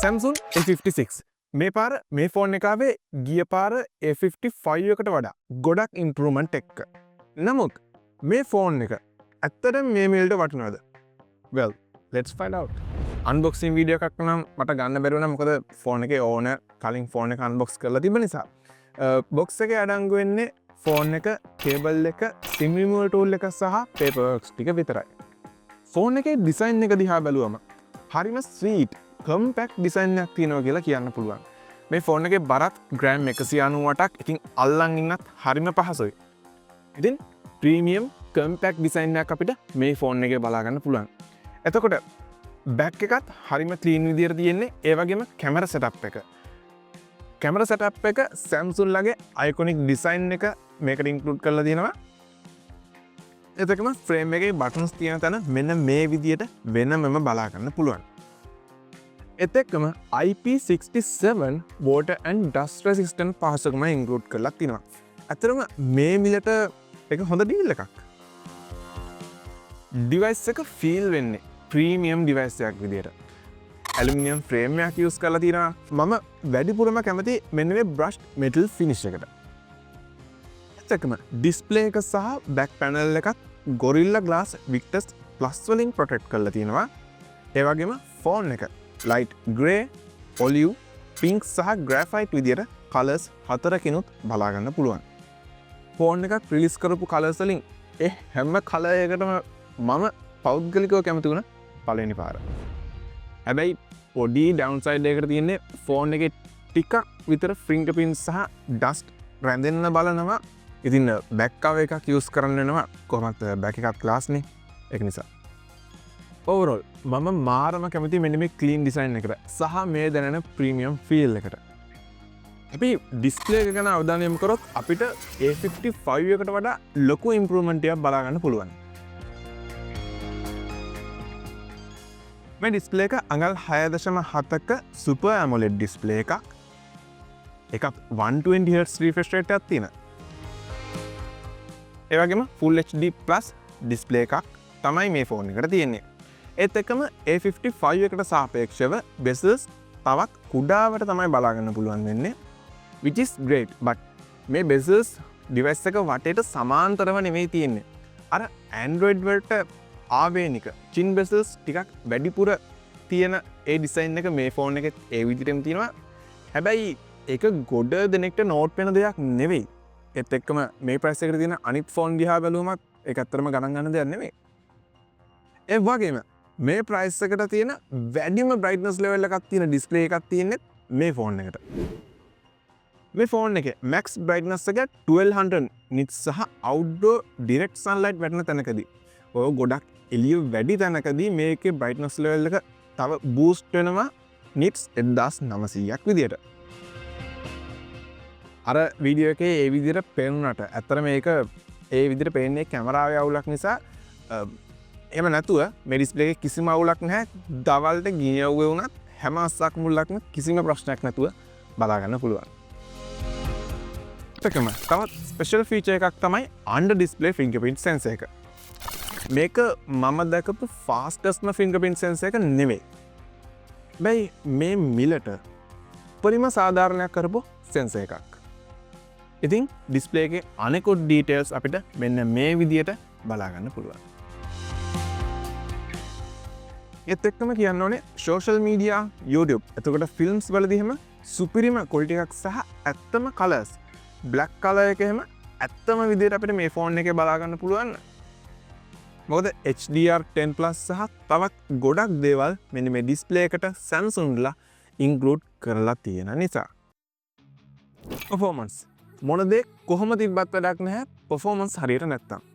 Samsung A56 මේ පාර මේ ෆෝන් එකාවේ ගිය පාර A55 එකට වඩා ගොඩක් ඉම්ප්‍රූව්මන්ට් එක්ක. නමුත් මේ ෆෝන් එක ඇත්තටම මේ මිලට වටිනවද? Well, let's find out. Unboxing video එකක් නම් මට ගන්න බැරි වුණා මොකද ෆෝන් එකේ ඕනර් කලින් ෆෝන් එක අන්බොක්ස් කරලා තිබ්බ නිසා. බොක්ස් එකේ අඩංගු වෙන්නේ ෆෝන් එක, කේබල් එක, SIM removal tool එක සහ paperworks ටික විතරයි. ෆෝන් එකේ ඩිසයින් එක දිහා බැලුවම හරිම ස්වීට් කම්පැක්ට් ඩිසයින් එකක් තියෙනවා කියලා කියන්න පුළුවන්. මේ ෆෝන් එකේ බරත් ග්‍රෑම් 198ක්. ඉතින් අල්ලන් ඉන්නත් හරිම පහසුයි. ඉතින් ප්‍රීමියම් කම්පැක්ට් ඩිසයින් එකක් අපිට මේ ෆෝන් එකේ බලා ගන්න පුළුවන්. එතකොට බැක් එකත් හරිම ක්ලීන් විදියට තියෙන්නේ. ඒ වගේම කැමරා සෙටප් එක. කැමරා සෙටප් එක Samsung ලගේ අයිකොනික් ඩිසයින් එක මේකට ඉන්ක්ලූඩ් කරලා තියෙනවා. එතකම ෆ්‍රේම් එකේ බටන්ස් තියෙන තැන මෙන්න මේ විදියට වෙනමම බලා ගන්න පුළුවන්. එතෙක්කම IP67 water and dust resistant පහසුකම ඉන්ක්ලූඩ් කරලා තිනවා. ඇත්තටම මේ මිලට එක හොඳ ඩීල් එකක්. ඩිවයිස් එක ෆීල් වෙන්නේ ප්‍රීමියම් ඩිවයිස් එකක් විදියට. ඇලුමිනියම් ෆ්‍රේම් එකක් යූස් කරලා තියෙනවා. මම වැඩිපුරම කැමති මෙන්න මේ බ්‍රෂ්ඩ් මෙටල් ෆිනිෂ් එකට. එතෙක්කම ඩිස්ප්ලේ එක සහ බැක් පැනල් එකත් Gorilla Glass Victus Plus වලින් ප්‍රොටෙක්ට් කරලා තියෙනවා. ඒ වගේම ෆෝන් එක ලයිට් ග්‍රේ, ඔලිව්, පින්ක් සහ ග්‍රැෆයිට් විදියට කලර්ස් 4කිනුත් බලා ගන්න පුළුවන්. ෆෝන් එකක් රිලීස් කරපු කලර්ස් වලින් හැම කලර් එකකටම මම පෞද්ගලිකව කැමති වුණ පළවෙනි පාර. හැබැයි පොඩි ඩවුන්සයිඩ් එකකට තියෙන්නේ ෆෝන් එකේ ටිකක් විතර ෆින්ගර්ප්‍රින්ට් සහ ඩස්ට් රැඳෙන්න බලනවා. ඉතින් බැක් කවර් එකක් යූස් කරන්න වෙනවා. කොහොමත් බැක් එකත් ක්ලාස් නේ. ඒක නිසා overall මම මාරම කැමති මෙන්න මේ ක්ලීන් ඩිසයින් එකට සහ මේ දැනෙන ප්‍රීමියම් ෆීල් එකට. අපි ඩිස්ප්ලේ එක ගැන අවධානය යොමු කරොත් අපිට A55 එකට වඩා ලොකු ඉම්ප්‍රූව්මන්ට් එකක් බලා ගන්න පුළුවන්. මේ ඩිස්ප්ලේ එක අඟල් 6.7ක Super AMOLED ඩිස්ප්ලේ එකක්. එකක් 120Hz refresh rate එකක් තියෙන. ඒ වගේම Full HD Plus ඩිස්ප්ලේ එකක් තමයි මේ ෆෝන් එකට තියෙන්නේ. ඒත් එක්කම A55 එකට සාපේක්ෂව bezels තවත් කුඩාවට තමයි බලා ගන්න පුළුවන් වෙන්නේ, which is great. but මේ bezels device එක වටේට සමාන්තරව නෙමෙයි තියෙන්නේ. අර Android වලට ආවේනික chin bezels ටිකක් වැඩිපුර තියෙන ඒ ඩිසයින් එක මේ ෆෝන් එකෙත් ඒ විදිහටම තියෙනවා. හැබැයි ඒක ගොඩ දෙනෙක්ට නෝට් වෙන දෙයක් නෙවෙයි. ඒත් එක්කම මේ ප්‍රයිස් එකට තියෙන අනිත් ෆෝන් දිහා බැලුවම ඒක ඇත්තටම ගණන් ගන්න දෙයක් නෙවෙයි. ඒ වගේම මේ ප්‍රයිස් එකට තියෙන වැඩිම බ්‍රයිට්නස් ලෙවල් එකක් තියෙන ඩිස්ප්ලේ එකක් තියෙන්නේ මේ ෆෝන් එකට. මේ ෆෝන් එකේ max brightness එක 1200 nits සහ outdoor direct sunlight වැටෙන තැනකදී ඔය ගොඩක් එළිය වැඩි තැනකදී මේකේ brightness level එක තව boost වෙනවා nits 1900ක් විදියට. අර වීඩියෝ එකේ ඒ විදියට පේනුනට ඇත්තට මේක ඒ විදියට පේන්නේ කැමරාවේ අවුලක් නිසා. එහෙම නැතුව මේ ඩිස්ප්ලේ එකේ කිසිම අවුලක් නැහැ. දවල්ට ගියවුවේ වුණත් හැම අස්සක් මුල්ලක්ම කිසිම ප්‍රශ්නයක් නැතුව බලා ගන්න පුළුවන්. ඒකම තවත් ස්පෙෂල් ෆීචර් එකක් තමයි under display fingerprint sensor එක. මේක මම දැකපු fastest fingerprint sensor එක නෙවෙයි. බයි මේ මිලට පරිම සාධාරණයක් කරපු sensor එකක්. ඉතින් ඩිස්ප්ලේ එකේ අනෙකුත් details අපිට මෙන්න මේ විදියට බලා ගන්න පුළුවන්. ඒත් එක්කම කියන්න ඕනේ social media, YouTube, එතකොට films වලදී හැම සුපිරිම quality එකක් සහ ඇත්තම colors, black color එක හැම ඇත්තම විදියට අපිට මේ ෆෝන් එකේ බලා ගන්න පුළුවන්. මොකද HDR10 Plus සහ තවත් ගොඩක් දේවල් මෙන්න මේ ඩිස්ප්ලේ එකට Samsung ලා ඉන්ක්ලූඩ් කරලා තියෙන නිසා. performance මොන දේ කොහොම තිබ්බත් වැඩක් නැහැ performance හරියට නැත්තම්.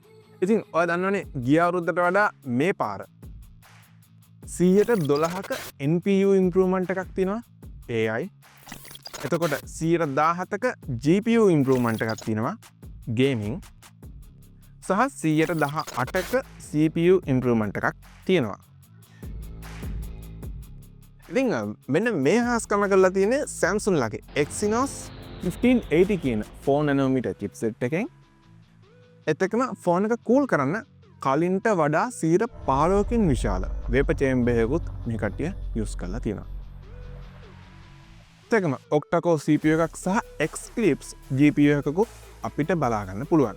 ඉතින් ඔය දන්නවනේ ගිය අවුරුද්දට වඩා මේ පාර 112ක NPU ඉම්ප්‍රූව්මන්ට් එකක් තියෙනවා AI. එතකොට 117ක GPU ඉම්ප්‍රූව්මන්ට් එකක් තියෙනවා gaming. සහ 118ක CPU ඉම්ප්‍රූව්මන්ට් එකක් තියෙනවා. ඉතින් මෙන්න මේ හාස්කම කරලා තියෙන්නේ Samsung ලගේ Exynos 1580 කියන 4 nanometer chipset එකෙන්. එතකම ෆෝන් එක කූල් කරන්න කලින්ට වඩා 15%කින් විශාල වේප චේම්බර් එකකුත් මේ කට්ටිය යූස් කරලා තියෙනවා. ඇත්තකම ඔක්ටකෝ CPU එකක් සහ Xclipse GPU එකකුත් අපිට බලාගන්න පුළුවන්.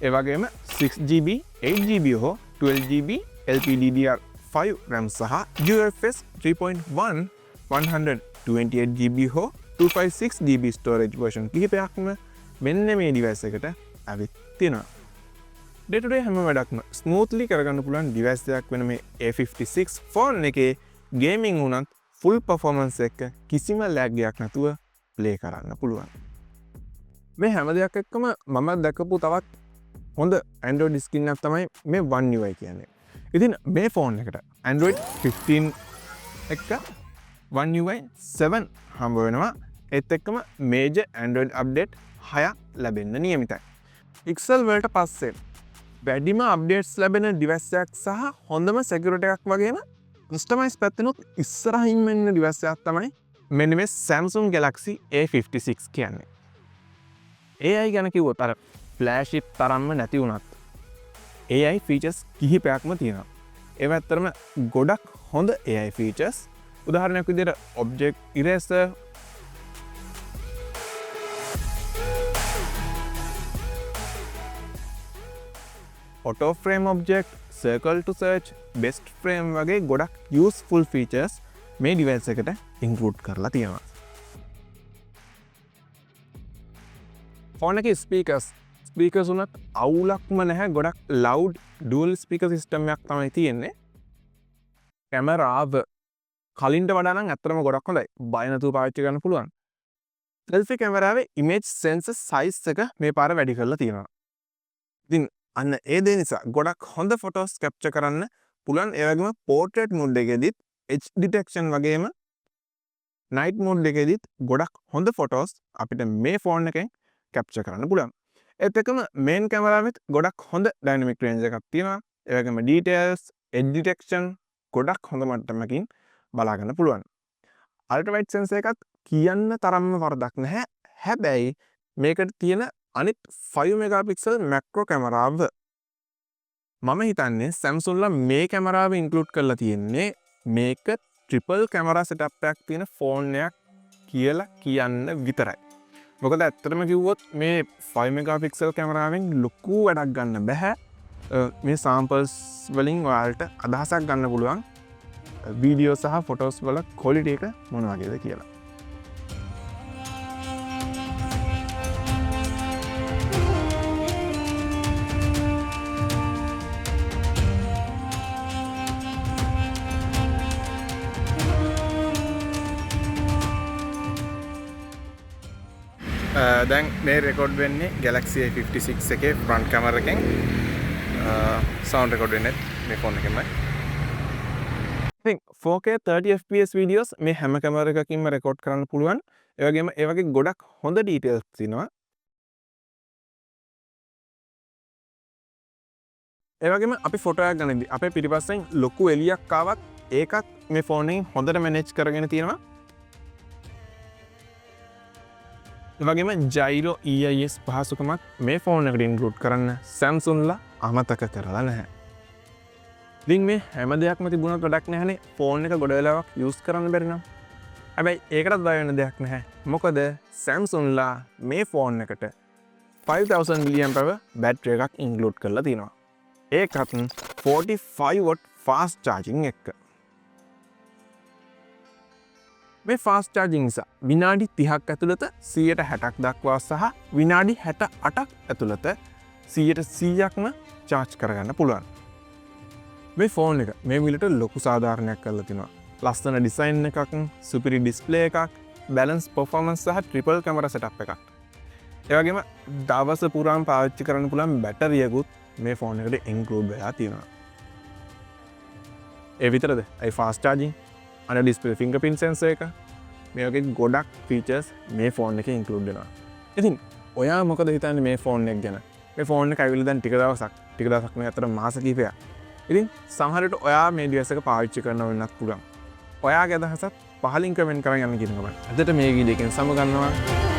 ඒවගේම 6GB 8GB හෝ 12GB LPDDR5 RAM සහ UFS 3.1 128GB හෝ 256GB storage version කිහිපයක්ම මෙන්න මේ ඩිවයිස් එකට ඇවිත් තියෙනවා. day to day හැම වැඩක්ම ස්මූත්ලි කරගන්න පුළුවන් ඩිවයිස් එකක් වෙන මේ A56 ෆෝන් එකේ ගේමින් වුණත් ෆුල් පර්ෆෝමන්ස් එක කිසිම ලැග් එකක් නැතුව ප්ලේ කරන්න පුළුවන්. මේ හැම දෙයක් එක්කම මම දැකපු තවත් හොඳ Android ස්කින් එකක් තමයි මේ One UI කියන්නේ. ඉතින් මේ ෆෝන් එකට Android 15 එක One UI 7 හම්බ වෙනවා. ඒත් එක්කම මේජර් Android අප්ඩේට් 6ක් ලැබෙන්න නියමිතයි. Pixel වලට පස්සේ වැඩිම අප්ඩේට්ස් ලැබෙන ඩිවයිස් එකක් සහ හොඳම සිකියුරිටි එකක් වගේම කස්ටමයිස් පැත්තෙනුත් ඉස්සරහින් මෙන්න ඩිවයිස් එකක් තමයි මෙන්න මේ Samsung Galaxy A56 කියන්නේ. AI ගැන කිව්වොත් අර ෆ්ලෑෂ් ඉට් තරම්ම නැති වුණත් AI ෆීචර්ස් කිහිපයක්ම තියෙනවා. ඒවා ඇත්තටම ගොඩක් හොඳ AI ෆීචර්ස්. උදාහරණයක් විදිහට object eraser, auto frame object, circle to search, best frame වගේ ගොඩක් useful features මේ device එකට include කරලා තියෙනවා. ෆෝන් එකේ ස්පීකර්ස් උනත් අවුලක්ම නැහැ. ගොඩක් loud dual speaker system එකක් තමයි තියෙන්නේ. කැමරාව කලින්ට වඩා නම් ඇත්තටම ගොඩක් හොඳයි. බය නැතුව පාවිච්චි කරන්න පුළුවන්. selfie කැමරාවේ image sensor size එක මේ පාර වැඩි කරලා තියෙනවා. ඉතින් අන්න ඒ දේ නිසා ගොඩක් හොඳ ෆොටෝස් කැප්චර් කරන්න පුළුවන්. ඒ වගේම portrait mode එකේදීත් edge detection වගේම night mode එකේදීත් ගොඩක් හොඳ ෆොටෝස් අපිට මේ ෆෝන් එකෙන් කැප්චර් කරන්න පුළුවන්. ඒත් එක්කම main කැමරාවෙත් ගොඩක් හොඳ dynamic range එකක් තියෙනවා. ඒ වගේම details, edge detection ගොඩක් හොඳ මට්ටමකින් බලා ගන්න පුළුවන්. ultra wide sensor එකත් කියන්න තරම්ම වරදක් නැහැ. හැබැයි මේකට තියෙන අනිත් 5 megapixel macro කැමරාව මම හිතන්නේ Samsung ලා මේ කැමරාව ඉන්ක්ලූඩ් කරලා තියෙන්නේ මේක ට්‍රිපල් කැමරා සෙටප් එකක් තියෙන ෆෝන් එකක් කියලා කියන්න විතරයි. මොකද ඇත්තටම කිව්වොත් මේ 5 megapixel කැමරාවෙන් ලොකු වැඩක් ගන්න බෑ. මේ samples වලින් ඔයාලට අදහසක් ගන්න පුළුවන් වීඩියෝ සහ ෆොටෝස් වල quality එක මොන වගේද කියලා. දැන් මේ රෙකෝඩ් වෙන්නේ Galaxy A56 එකේ ෆ්‍රන්ට් කැමරා එකෙන් සවුන්ඩ් රෙකෝඩ් වෙන්නේ මේ ෆෝන් එකෙන්මයි. ඉතින් 4K 30 fps වීඩියෝස් මේ හැම කැමරා එකකින්ම රෙකෝඩ් කරන්න පුළුවන්. ඒ වගේම ඒ වගේ ගොඩක් හොඳ ඩීටේල්ස් තියෙනවා. ඒ වගේම අපි ෆොටෝ එකක් ගන්නදී අපේ පිටිපස්සෙන් ලොකු එළියක් ආවත් ඒකත් මේ ෆෝන් එකෙන් හොඳට මැනේජ් කරගෙන තියෙනවා. වගේම ජයිරෝ EIS පහසුකමක් මේ ෆෝන් එකට ඉන්ක්ලූඩ් කරන්න Samsung ලා අමතක කරලා නැහැ. ඉතින් මේ හැම දෙයක්ම තිබුණත් වැඩක් නැහැනේ ෆෝන් එක ගොඩ වෙලාවක් යූස් කරන්න බැරි නම්. හැබැයි ඒකටත් බය වෙන්න දෙයක් නැහැ. මොකද Samsung ලා මේ ෆෝන් එකට 5000 mAh බැටරි එකක් ඉන්ක්ලූඩ් කරලා තියෙනවා. ඒකත් 45W fast charging එක. මේ ෆාස්ට් චාර්ජින් නිසා විනාඩි 30ක් ඇතුළත 160ක් දක්වා සහ විනාඩි 68ක් ඇතුළත 100%ක්ම චාර්ජ් කරගන්න පුළුවන්. මේ ෆෝන් එක මේ මිලට ලොකු සාධාරණයක් කරලා තිනවා. ලස්සන ඩිසයින් එකක්, සුපිරි ඩිස්ප්ලේ එකක්, බැලන්ස් පර්ෆෝමන්ස් සහ ට්‍රිපල් කැමරා සෙටප් එකක්. ඒ වගේම දවස පුරාම පාවිච්චි කරන්න පුළුවන් බැටරියකුත් මේ ෆෝන් එකට ඉන්ක්ලූඩ් වෙලා තියෙනවා. ඒ විතරද? ඒ ෆාස්ට් චාර්ජින් අන ඩිස්ප්ලේ ෆින්ගර්ප්‍රින්ට් සෙන්සර් එක මේ වගේ ගොඩක් ෆීචර්ස් මේ ෆෝන් එකේ ඉන්ක්ලූඩ් වෙනවා. ඉතින් ඔයා මොකද හිතන්නේ මේ ෆෝන් එක ගැන? මේ ෆෝන් එක ඇවිල්ලා දැන් ටික දවසක් නෙවෙයි අතට මාස කිහිපයක්. ඉතින් සමහර විට ඔයා මේ ඩිවයිස් එක පාවිච්චි කරනව වෙනත් පුළුවන්. ඔයාගේ අදහසත් පහලින් කමෙන්ට් කරන් යන්න කියනවා. අදට මේ වීඩියෝ එකෙන් සමගන්නවා.